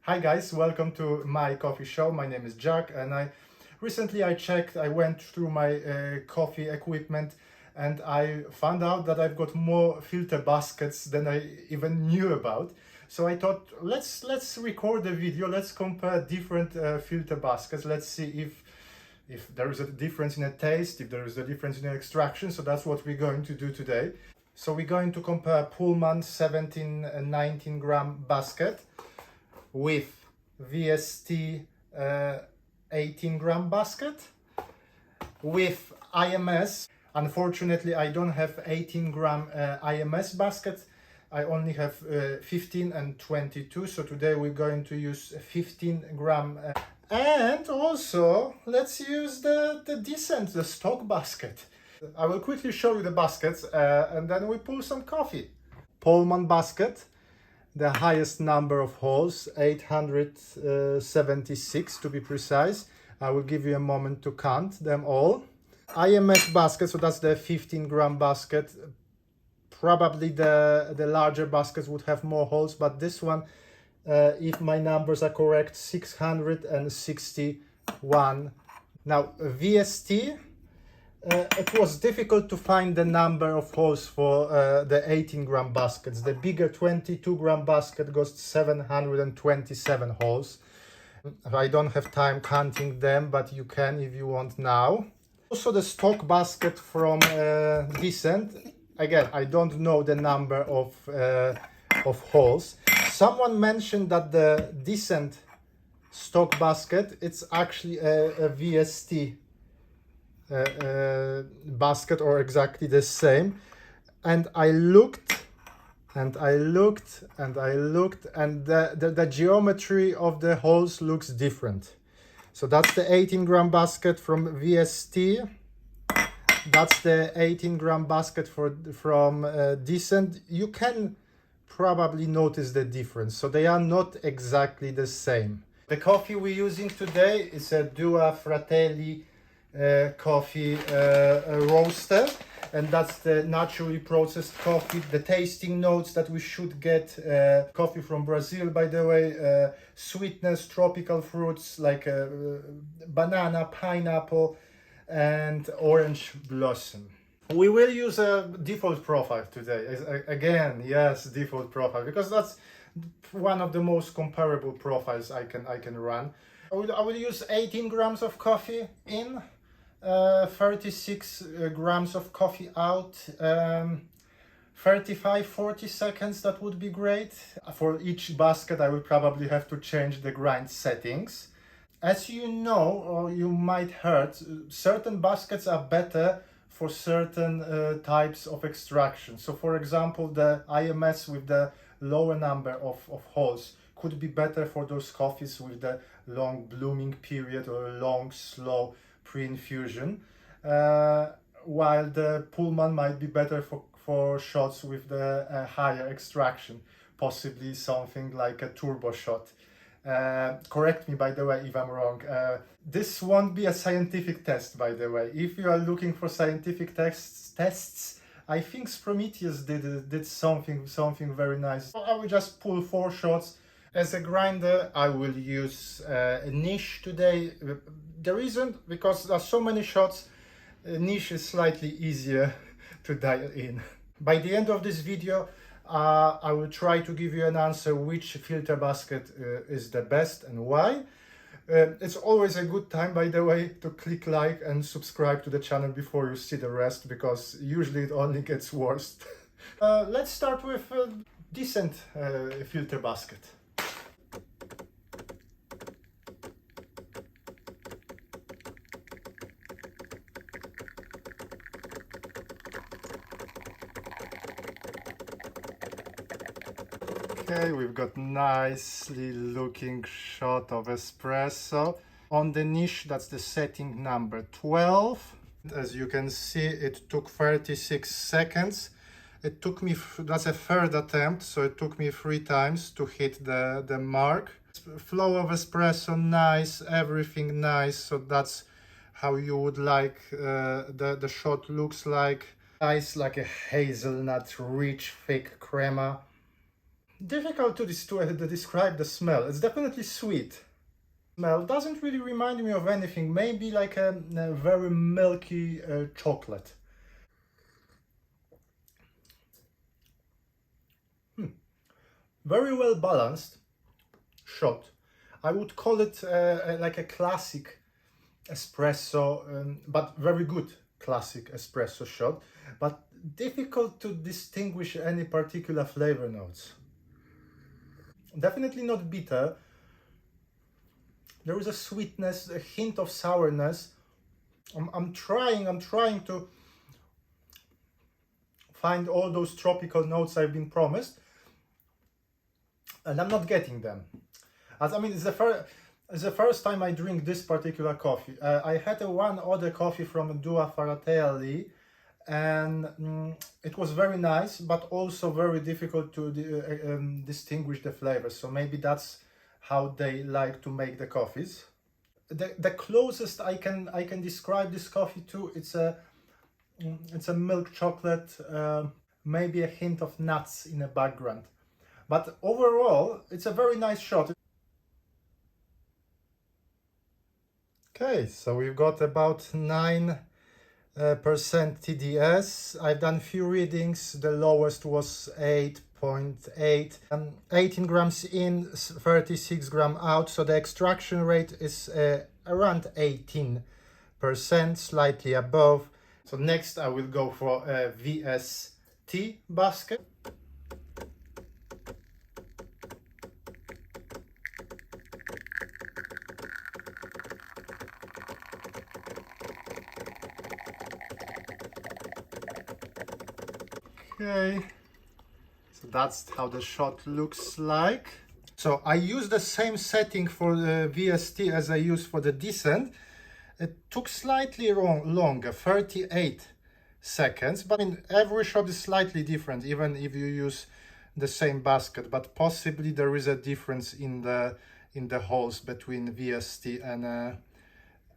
Hi guys, welcome to my coffee show. My name is Jack and I went through my coffee equipment and I found out that I've got more filter baskets than I even knew about. So I thought let's record a video, let's compare different filter baskets. Let's see if there is a difference in a taste, if there is a difference in extraction. So that's what we're going to do today. So we're going to compare Pullman 17 and 19 gram basket with VST 18 gram basket with IMS. Unfortunately, I don't have 18 gram IMS basket. I only have 15 and 22. So today we're going to use 15 gram. And also, let's use the stock basket. I will quickly show you the baskets and then we pull some coffee. Pullman basket. The highest number of holes, 876 to be precise. I will give you a moment to count them all. IMS basket, so that's the 15 gram basket. Probably the larger baskets would have more holes, but this one, if my numbers are correct, 661. Now, VST, it was difficult to find the number of holes for the 18 gram baskets. The bigger 22 gram basket got 727 holes. I don't have time counting them, but you can if you want now. Also the stock basket from Decent. Again, I don't know the number of holes. Someone mentioned that the Decent stock basket, it's actually a VST basket, or exactly the same. And I looked and I looked and I looked, and the geometry of the holes looks different. So that's the 18 gram basket from VST. That's the 18 gram basket from Decent. You can probably notice the difference. So they are not exactly the same. The coffee we're using today is a Dua Fratelli coffee roaster, and that's the naturally processed coffee. The tasting notes that we should get, coffee from Brazil, by the way, sweetness, tropical fruits like banana, pineapple and orange blossom. We will use a default profile today. Again, yes, default profile, because that's one of the most comparable profiles I can run. I will use 18 grams of coffee in, 36 grams of coffee out, 35-40 seconds, that would be great. For each basket I will probably have to change the grind settings. As you know, or you might heard, certain baskets are better for certain types of extraction. So for example, the IMS with the lower number of holes could be better for those coffees with the long blooming period or long slow pre-infusion, while the Pullman might be better for shots with the higher extraction, possibly something like a turbo shot. Correct me, by the way, if I'm wrong. This won't be a scientific test, by the way. If you are looking for scientific tests, I think Prometheus did something very nice. I will just pull 4 shots. As a grinder, I will use a niche today. The reason, because there are so many shots, a niche is slightly easier to dial in. By the end of this video, I will try to give you an answer which filter basket is the best and why. It's always a good time, by the way, to click like and subscribe to the channel before you see the rest, because usually it only gets worse. Let's start with a Decent filter basket. Okay, we've got nicely looking shot of espresso. On the niche, that's the setting number 12. As you can see, it took 36 seconds. It took me, that's a third attempt, so it took me 3 times to hit the mark. Flow of espresso, nice, everything nice. So that's how you would like the shot looks like. Nice, like a hazelnut, rich, thick crema. Difficult to describe the smell. It's definitely sweet. Smell doesn't really remind me of anything. Maybe like a very milky chocolate. Very well balanced shot. I would call it like a classic espresso, but very good classic espresso shot, but difficult to distinguish any particular flavor notes. Definitely not bitter. There is a sweetness, a hint of sourness. I'm trying to find all those tropical notes I've been promised, and I'm not getting them. As I mean, it's the first time I drink this particular coffee. I had one other coffee from Dua Faratelli, and it was very nice, but also very difficult to distinguish the flavors. So maybe that's how they like to make the coffees. The closest I can describe this coffee to, it's a milk chocolate, maybe a hint of nuts in the background. But overall, it's a very nice shot. Okay, so we've got about 9% TDS. I've done few readings. The lowest was 8.8. 18 grams in, 36 gram out. So the extraction rate is around 18%, slightly above. So next I will go for a VST basket. Okay, so that's how the shot looks like. So I use the same setting for the VST as I use for the descent. It took slightly longer, 38 seconds, but I mean, every shot is slightly different, even if you use the same basket, but possibly there is a difference in the holes between VST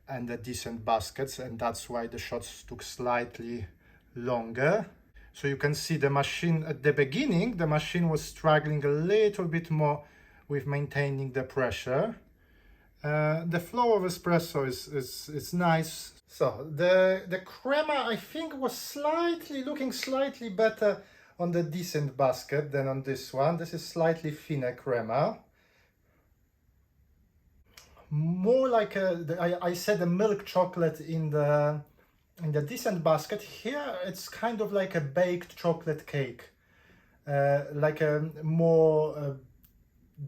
and the descent baskets, and that's why the shots took slightly longer. So you can see the machine at the beginning, the machine was struggling a little bit more with maintaining the pressure. The flow of espresso is nice. So the crema, I think, was looking slightly better on the descent basket than on this one. This is slightly thinner crema. More like I said, a milk chocolate in the descent basket. Here it's kind of like a baked chocolate cake, like a more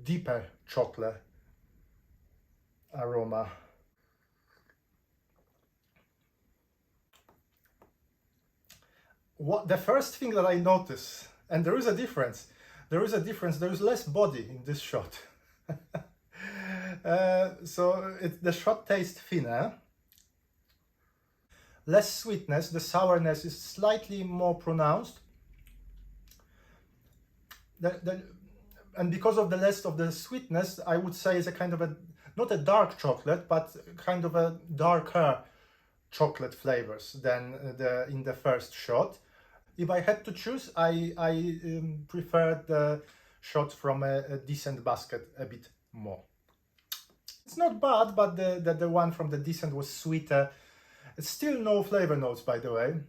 deeper chocolate aroma. What the first thing that I notice, and there is a difference, there is less body in this shot. So the shot tastes thinner, less sweetness, the sourness is slightly more pronounced. And because of the less of the sweetness, I would say it's a kind of not a dark chocolate, but kind of a darker chocolate flavors than in the first shot. If I had to choose, I prefer the shot from a descent basket a bit more. It's not bad, but the one from the descent was sweeter. It's still no flavor notes, by the way.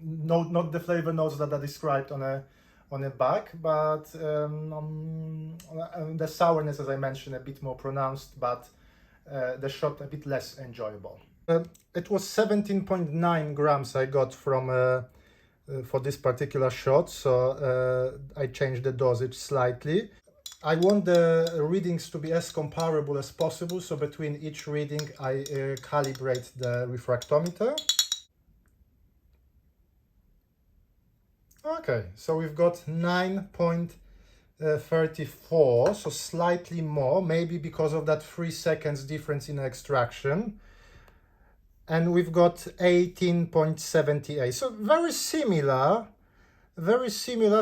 Not the flavor notes that are described on a bag, but the sourness, as I mentioned, a bit more pronounced, but the shot a bit less enjoyable. It was 17.9 grams I got from for this particular shot, so I changed the dosage slightly. I want the readings to be as comparable as possible, so between each reading I calibrate the refractometer. Okay, so we've got 9.34, so slightly more, maybe because of that 3 seconds difference in extraction. And we've got 18.78, so very similar,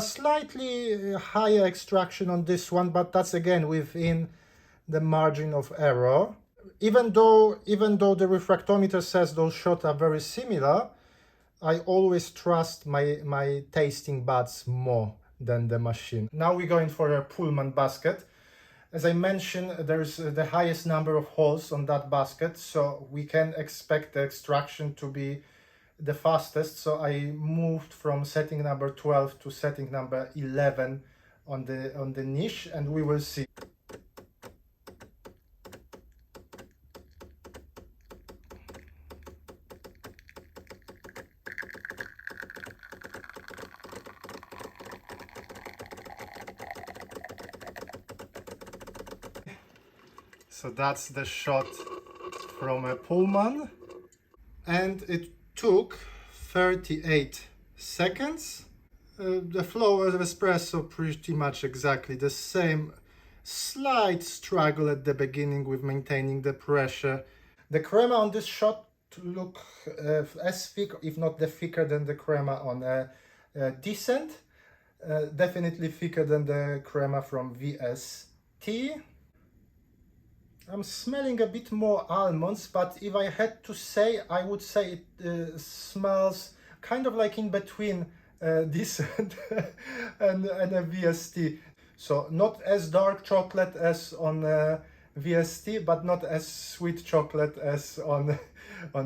slightly higher extraction on this one, but that's again within the margin of error. Even though the refractometer says those shots are very similar, I always trust my tasting buds more than the machine. Now we're going for a Pullman basket. As I mentioned, there's the highest number of holes on that basket, so we can expect the extraction to be the fastest. So I moved from setting number 12 to setting number 11 on the niche, and we will see. So that's the shot from a Pullman, and it took 38 seconds. The flow of espresso pretty much exactly the same. Slight struggle at the beginning with maintaining the pressure. The crema on this shot look as thick, if not the thicker than the crema on a Decent. Definitely thicker than the crema from VST. I'm smelling a bit more almonds, but if I had to say, I would say it smells kind of like in between Decent and a VST. So not as dark chocolate as on VST, but not as sweet chocolate as on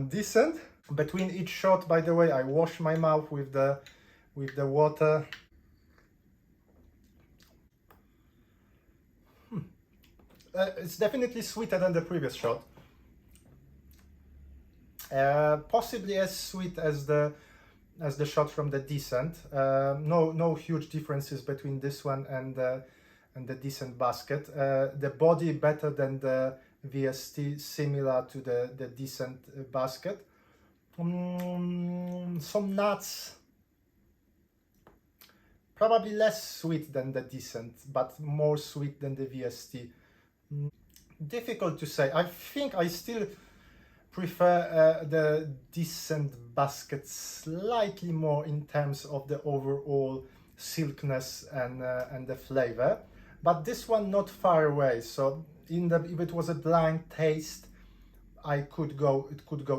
Decent. Between each shot, by the way, I wash my mouth with the water. It's definitely sweeter than the previous shot. Possibly as sweet as the shot from the Decent. No huge differences between this one and the Decent basket. The body better than the VST, similar to the Decent basket. Some nuts. Probably less sweet than the Decent, but more sweet than the VST. Difficult to say. I think I still prefer the Decent basket slightly more in terms of the overall silkiness and the flavor, but this one not far away. So if it was a blind taste, it could go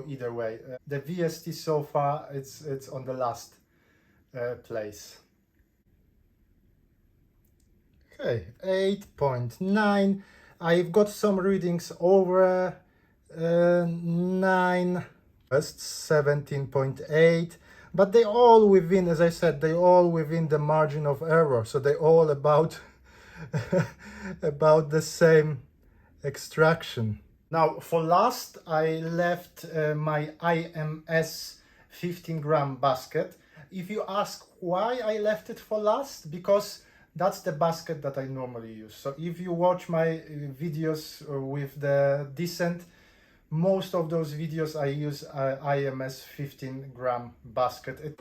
either way. The VST so far, it's on the last place. Okay, 8.9. I've got some readings over 9, 17.8, but they all within, as I said, they all within the margin of error. So they all about about the same extraction. Now for last, I left my IMS 15-gram basket. If you ask why I left it for last, because that's the basket that I normally use. So if you watch my videos with the Decent, most of those videos I use IMS 15-gram basket.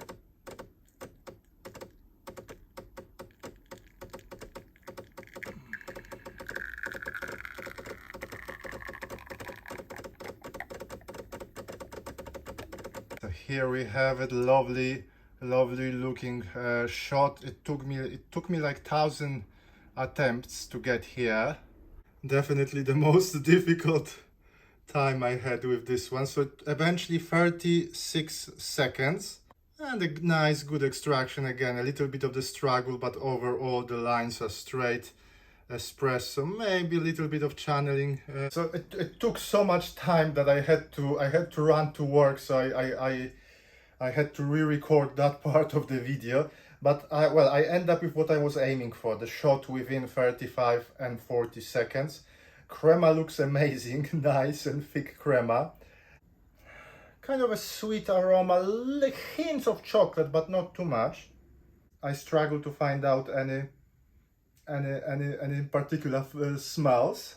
So here we have it, lovely looking shot. It took me like 1,000 attempts to get here. Definitely the most difficult time I had with this one. So eventually 36 seconds, and a nice good extraction. Again, a little bit of the struggle, but overall the lines are straight. Espresso, maybe a little bit of channeling. So it took so much time that I had to run to work. So I had to re-record that part of the video, but I end up with what I was aiming for, the shot within 35 and 40 seconds. Crema looks amazing, nice and thick crema. Kind of a sweet aroma, like hints of chocolate, but not too much. I struggle to find out any particular smells.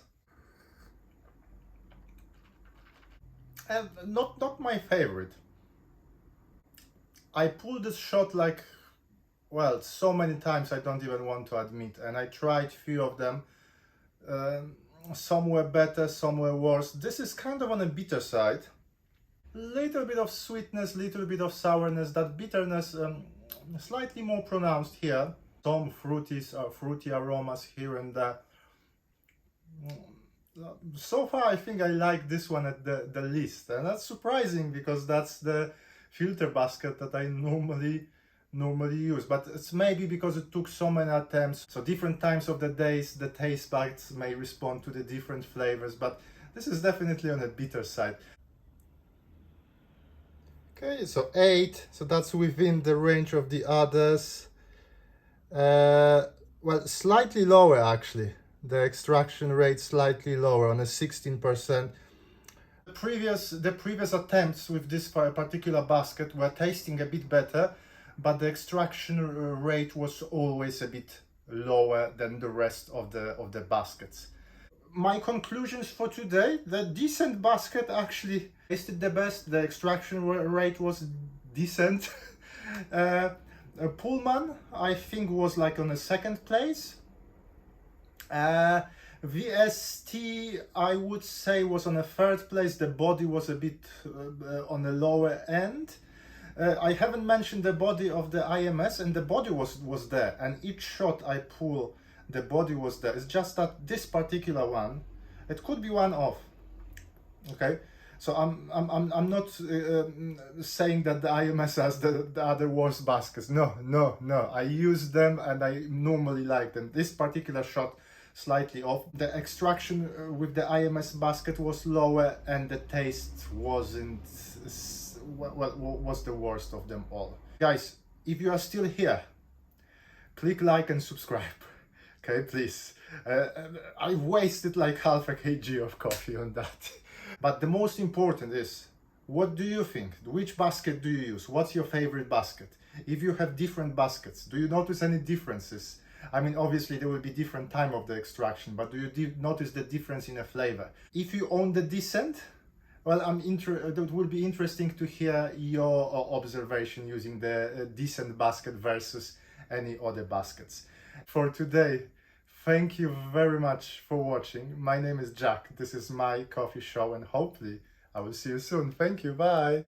And not my favorite. I pulled this shot like, well, so many times I don't even want to admit, and I tried few of them. Some were better, some were worse. This is kind of on the bitter side. Little bit of sweetness, little bit of sourness. That bitterness slightly more pronounced here. Some fruity aromas here and there. So far I think I like this one at the least, and that's surprising because that's the filter basket that I normally normally use, but it's maybe because it took so many attempts, so different times of the days the taste buds may respond to the different flavors, but this is definitely on the bitter side. Okay, so 8, so that's within the range of the others. Well, slightly lower actually. The extraction rate slightly lower on a 16%. The previous attempts with this particular basket were tasting a bit better, but the extraction rate was always a bit lower than the rest of the baskets. My conclusions for today: the decent basket actually tasted the best. The extraction rate was decent. Pullman, I think, was like on a second place. VST, I would say, was on a third place. The body was a bit on the lower end. I haven't mentioned the body of the IMS, and the body was there, and each shot I pull, the body was there. It's just that this particular one, it could be one off. Okay, so I'm not saying that the IMS has the other worst baskets. No. I use them and I normally like them. This particular shot slightly off. The extraction with the IMS basket was lower, and the taste wasn't was the worst of them all. Guys, if you are still here, click like and subscribe. Okay, please. I wasted like half a kg of coffee on that. But the most important is, what do you think? Which basket do you use? What's your favorite basket? If you have different baskets, do you notice any differences? I mean, obviously there will be different time of the extraction, but do you notice the difference in a flavor? If you own the Decent, well, it would be interesting to hear your observation using the Decent basket versus any other baskets. For today, thank you very much for watching. My name is Jack. This is my coffee show, and hopefully I will see you soon. Thank you. Bye.